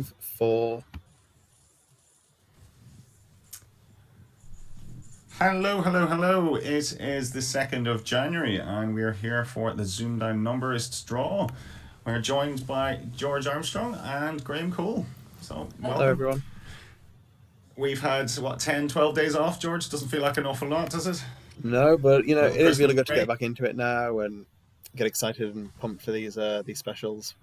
4. Hello, hello, hello. It is the 2nd of January, and we're here for the ZoomDown Numberists draw. We're joined by George Armstrong and Graham Cole. So, Hello, welcome. everyone. We've had, 10, 12 days off, George? Doesn't feel like an awful lot, does it? No, but Little it is really Christmas good to break. get back into it now and get excited and pumped for these specials.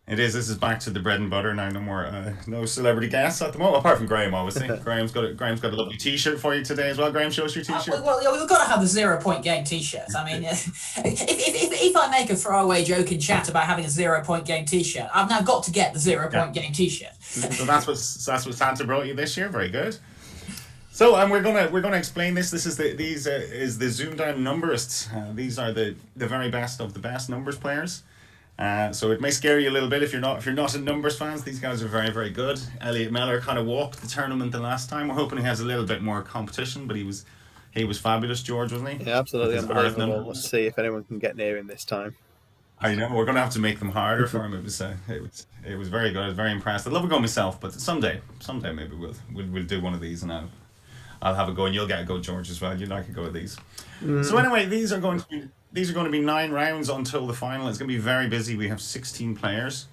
It is. This is back to the bread and butter now. No more, no celebrity guests at the moment, apart from Graham, obviously. Graham's got a lovely T-shirt for you today as well. Graham, show us your T-shirt. Well, we've got to have the 0 Point Game T-shirts. I mean, if I make a throwaway joke in chat about having a 0 Point Game T-shirt, I've now got to get the 0 Point Game T-shirt. So that's what Santa brought you this year. Very good. So we're gonna explain this. This is the ZoomDown Numberists. These are the very best of the best numbers players. So it may scare you a little bit if you're not a numbers fans. These guys are very, very good. Elliot Miller kind of walked the tournament the last time. We're hoping he has a little bit more competition, but he was fabulous, George, wasn't he? Yeah, absolutely With his unbelievable. Let's see if anyone can get near him this time. I know we're gonna have to make them harder for him. It was very good. I was very impressed. I'd love to go myself, but someday maybe we'll do one of these, and I'll have a go, and you'll get a go, George, as well. You'd like a go at these. So anyway, these are going to be 9 rounds until the final. It's going to be very busy. We have 16 players.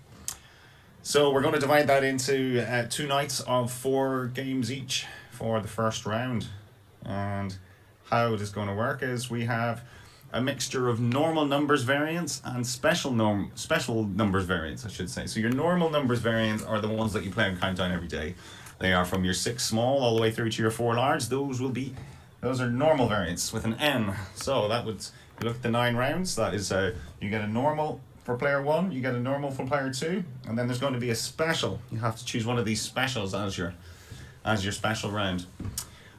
So we're going to divide that into 2 nights of 4 games each for the first round. And how it is going to work is we have a mixture of normal numbers variants and special numbers variants, I should say. So your normal numbers variants are the ones that you play on Countdown every day. They are from your 6 small all the way through to your 4 large. Those are normal variants with an N. So that would, you look at the 9 rounds, that is, you get a normal for player 1, you get a normal for player 2, and then there's going to be a special. You have to choose one of these specials as your special round.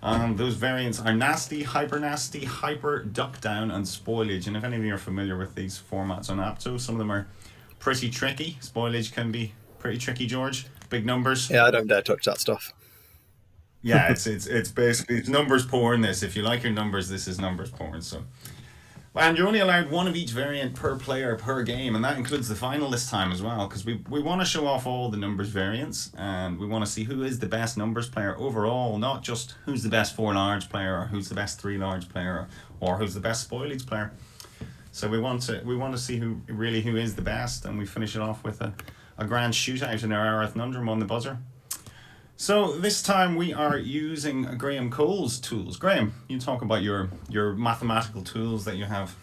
Those variants are nasty, hyper, duck down, and spoilage. And if any of you are familiar with these formats on Apto, some of them are pretty tricky. Spoilage can be pretty tricky, George. Big numbers. Yeah, I don't dare touch that stuff. Yeah, it's basically numbers porn. This, if you like your numbers, this is numbers porn. So, and you're only allowed 1 of each variant per player per game, and that includes the final this time as well, because we want to show off all the numbers variants, and we want to see who is the best numbers player overall, not just who's the best 4 large player or who's the best 3 large player or who's the best spoilage player. So we want to see who is the best, and we finish it off with a grand shootout in our Hour Conundrum on the buzzer. So this time we are using Graham Cole's tools. Graham, you talk about your mathematical tools that you have.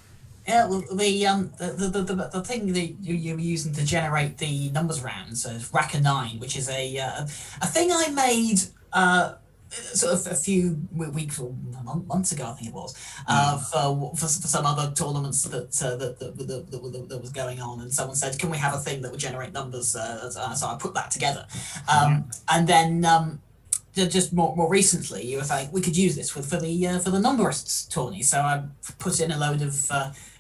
Yeah, well, the thing that you're using to generate the numbers rounds is Racker 9, which is a thing I made sort of a few weeks or months ago, I think it was, for some other tournaments that was going on, and someone said, "Can we have a thing that would generate numbers?" So I put that together, and then. Just more recently, you were saying we could use this for the Numberists tourney. So I put in a load of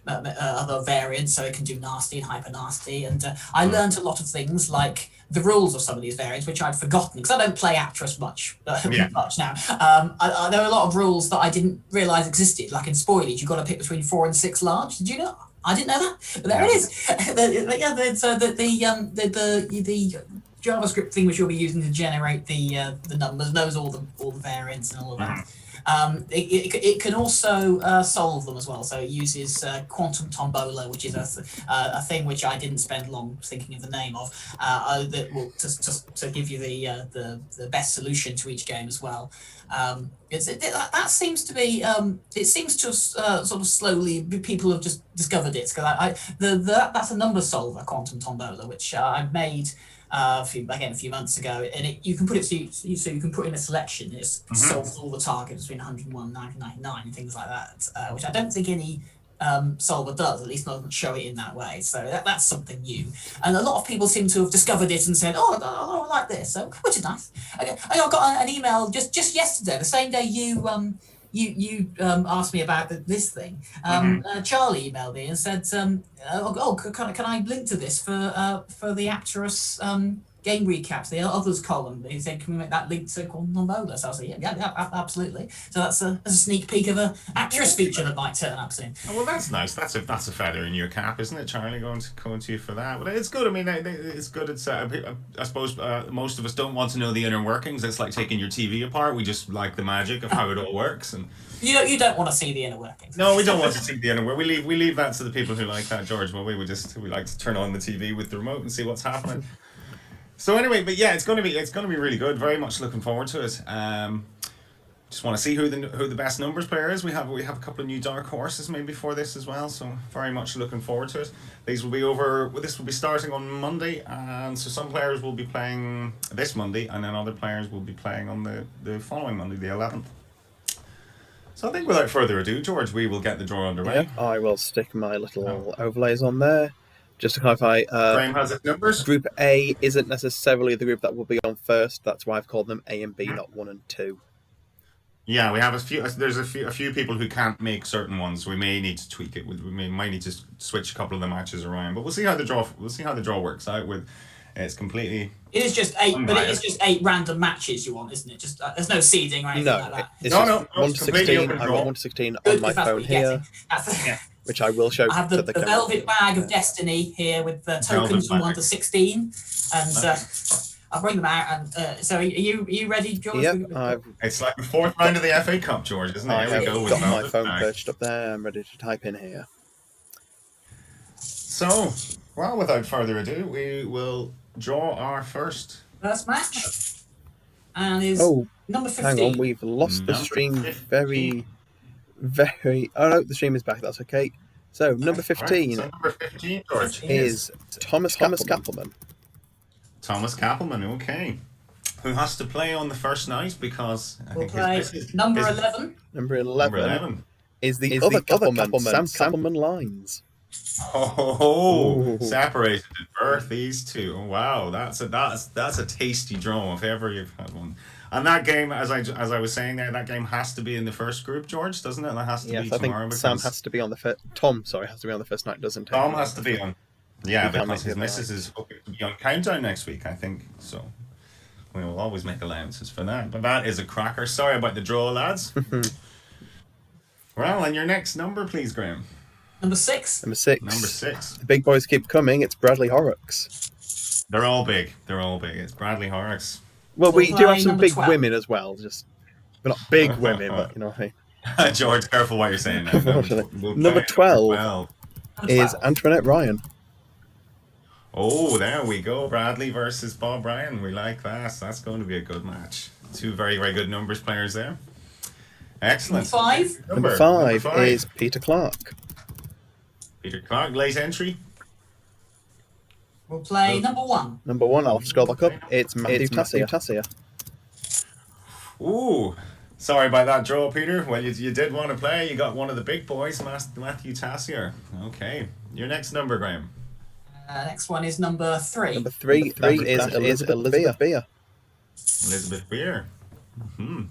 other variants, so it can do nasty and hyper nasty, and I learned a lot of things like the rules of some of these variants, which I'd forgotten because I don't play Actress much now. I know a lot of rules that I didn't realise existed, like in spoilage, you've got to pick between 4 and 6 large. Did you know? I didn't know that, but there it is. The JavaScript thing which you'll be using to generate the numbers knows all the variants and all of that. It can also solve them as well. So it uses Quantum Tombola, which is a thing which I didn't spend long thinking of the name of. That will to give you the best solution to each game as well. That seems to be it seems to sort of slowly people have just discovered it, because that's a number solver, Quantum Tombola, which I made a few months ago, and you can put it so you can put in a selection. It solves all the targets between 101 and 999 and things like that, which I don't think any solver does, at least not show it in that way. So that's something new, and a lot of people seem to have discovered it and said, "Oh, I like this," so which is nice. I got an email just yesterday, the same day you asked me about this thing. Charlie emailed me and said, "Can I link to this for the Actress game recaps, the others column. He said, "Can we make that linked to Quantum Bola?" So I said, "Yeah, absolutely." So that's a sneak peek of a actress feature that might turn up soon. Oh, well, that's nice. That's a feather in your cap, isn't it, Charlie? Going to you for that. But it's good. I mean, it's good. It's I suppose most of us don't want to know the inner workings. It's like taking your TV apart. We just like the magic of how it all works. And You don't want to see the inner workings. no, we don't want to see the inner work. We leave that to the people who like that, George. Well, we like to turn on the TV with the remote and see what's happening. So anyway, but yeah, it's gonna be really good. Very much looking forward to it. Just want to see who the best numbers player is. We have a couple of new dark horses maybe for this as well. So very much looking forward to it. This will be starting on Monday, and so some players will be playing this Monday, and then other players will be playing on the following Monday, the 11th. So I think without further ado, George, we will get the draw underway. Yep, I will stick my little overlays on there. Just to clarify, Graham has its numbers. Group A isn't necessarily the group that will be on first. That's why I've called them A and B, not 1 and 2. Yeah, we have a few. There's a few people who can't make certain ones. We may need to tweak it. Might need to switch a couple of the matches around. But we'll see how the draw works out. It's completely. It is just 8, unbiased. but it is just 8 random matches you want, isn't it? Just there's no seeding or anything No, like that. it's No, just 1 to it's completely 16. open I've draw. got 1 to 16 Good, on my if that's phone what you're here, getting. That's which I will show I have to the the camera. velvet bag of destiny here with the tokens from bag. 1 to 16, and I'll bring them out. And so, are you ready, George? Yep, It's like the 4th round of the FA Cup, George, isn't it? I Here we have go with got my velvet phone bag. perched up there. I'm ready to type in here. So, well, without further ado, we will draw our first. First match, and is Oh, number 15. hang on, we've lost the Number stream 15. very... Oh no, the stream is back, that's okay. So, number 15 Right, so number 15, George, is Thomas Kappelman. Thomas Kappelman. Okay, who has to play on the first night because I We'll think play his number 11. Number 11, number 11. is the other Kappelman, Sam Kappelman Lines. Oh, Ooh. separated at birth, these two. Oh, wow, that's a tasty draw if ever you've had one. And that game, as I was saying there, that game has to be in the first group, George, doesn't it? That has to be Yes, I think tomorrow. Sam because has to be on the first... Tom, sorry, has to be on the first night, doesn't he? Tom has to be on. Yeah, We can't because make his it missus is hoping to be on countdown next week, I think. So we will always make allowances for that. But that is a cracker. Sorry about the draw, lads. Well, and your next number, please, Graham. Number 6. Number 6. Number 6. The big boys keep coming. It's Bradley Horrocks. They're all big. It's Bradley Horrocks. Well, We'll we do have play some number big 12. women as well. Just, we're not big women, but you know what I mean. George, careful what you're saying now. Unfortunately. We'll Number play 12. Number Is 12. Antoinette Ryan. Oh, there we go. Bradley versus Bob Ryan. We like that. That's going to be a good match. Two very, very good numbers players there. Excellent. Number 5. Number 5 is Peter Clark. Peter Clark, late entry. We'll play number 1. Number 1, I'll scroll back up. It's Matthew Tassier. Ooh, sorry about that draw, Peter. Well, you did want to play. You got one of the big boys, Matthew Tassier. Okay. Your next number, Graham. Next one is number 3. Number 3 is Elizabeth Beer. Elizabeth Beer. Mm-hmm.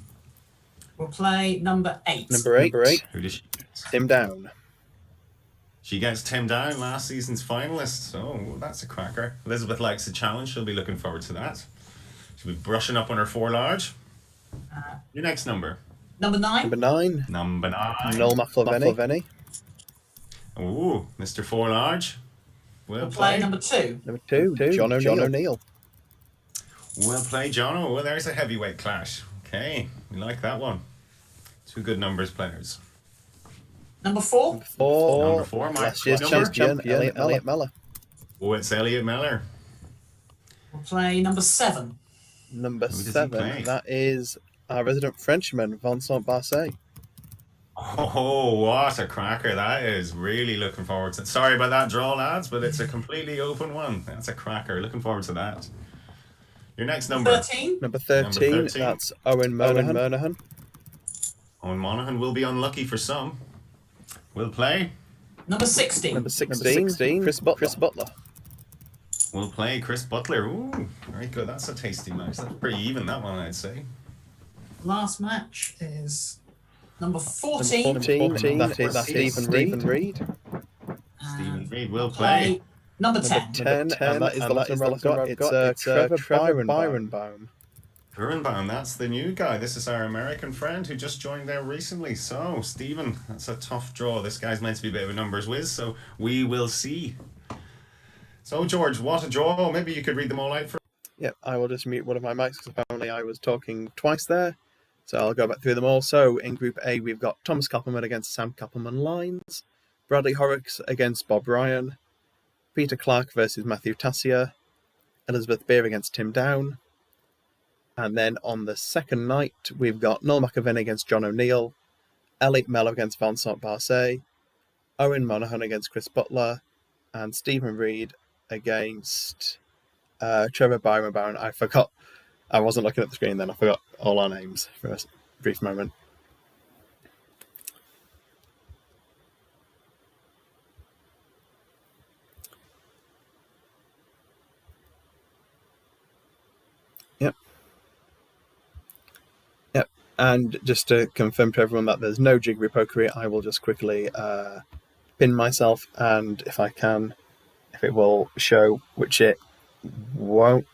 We'll play number 8. Number 8 Who does she get? Tim Down. She gets Tim Down, last season's finalist. So that's a cracker. Elizabeth likes the challenge. She'll be looking forward to that. She'll be brushing up on her 4 large. Your next number. Number 9. Number 9, Number 9. Noel McIlvenny. Ooh, Mr. 4 large. We'll We'll play play. number 2. Number 2, John O'Neill. We'll play John. Oh, well, there's a heavyweight clash. Okay, we like that one. 2 good numbers players. Number 4. Number 4, 4, Mike. last year's What number? champion, Elliot Mellor. Oh, it's Elliot Miller. We'll play number 7. Number Who does he 7, play? that is our resident Frenchman, Vincent Barset. Oh, what a cracker that is. Really looking forward to it. Sorry about that draw, lads, but it's a completely open one. That's a cracker. Looking forward to that. Your next number. 13. Number 13, Number 13. that's Owen Monaghan. Owen Monaghan will be unlucky for some. We'll play. Number 16. Number 16, Chris Butler. We'll play Chris Butler. Ooh, very good. That's a tasty match. That's pretty even, that one, I'd say. Last match is number 14. Number 14, that is Stephen Reed. Stephen And Reed will play play. Number 10. Number 10, and that is the last number I've got. It's Trevor Byronbaum. Byronbaum, that's the new guy. This is our American friend who just joined there recently. So, Stephen, that's a tough draw. This guy's meant to be a bit of a numbers whiz, so we will see. So, George, what a draw. Maybe you could read them all out for. Yep, I will just mute one of my mics because apparently I was talking twice there. So I'll go back through them all. So in Group A, we've got Thomas Koppelman against Sam Koppelman-Lynes, Bradley Horrocks against Bob Ryan, Peter Clark versus Matthew Tassier, Elizabeth Beer against Tim Down. And then on the second night, we've got Noel McAvin against John O'Neill, Elliot Mello against Vincent Barset, Owen Monaghan against Chris Butler, and Stephen Reed against Trevor Byronbaum. I forgot. I wasn't looking at the screen then. I forgot all our names for a brief moment. Yep. And just to confirm to everyone that there's no jiggery pokery, I will just quickly pin myself, and if I can, if it will show, which it won't.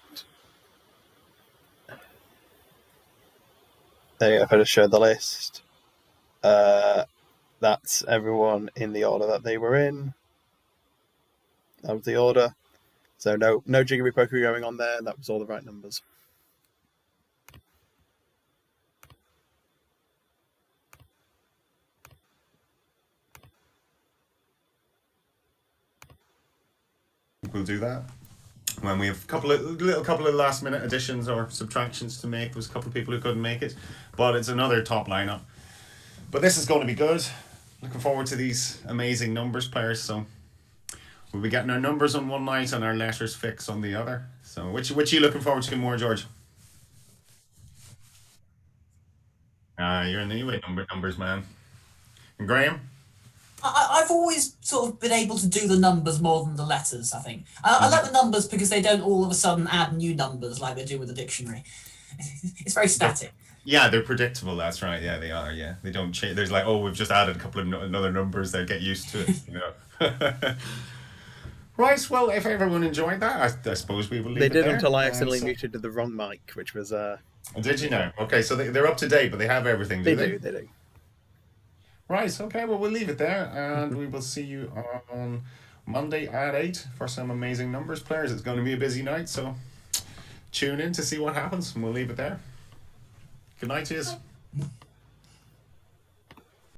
There you go, if I just show the list. That's everyone in the order that they were in. That was the order. So no jiggery pokery going on there. That was all the right numbers. We'll do that when we have a couple of last minute additions or subtractions to make. There was a couple of people who couldn't make it, but it's another top lineup. But this is going to be good. Looking forward to these amazing numbers players. So we'll be getting our numbers on one night and our letters fix on the other. So which are you looking forward to more, George? You're an anyway numbers man. And Graham? I've always sort of been able to do the numbers more than the letters, I think. I like the numbers because they don't all of a sudden add new numbers like they do with the dictionary. It's very static. Yeah, they're predictable, that's right. Yeah, they are, yeah. They don't change. There's like, oh, we've just added a couple of other numbers. They'll get used to it, you know. Right, well, if everyone enjoyed that, I suppose we will leave it there. They did until I accidentally muted the wrong mic, which was... Did you know? Okay, so they're up to date, but they have everything, do they? They do. Right, okay, well, we'll leave it there, and we will see you on Monday at 8 for some amazing numbers players. It's going to be a busy night, so tune in to see what happens, and we'll leave it there. Good night to you.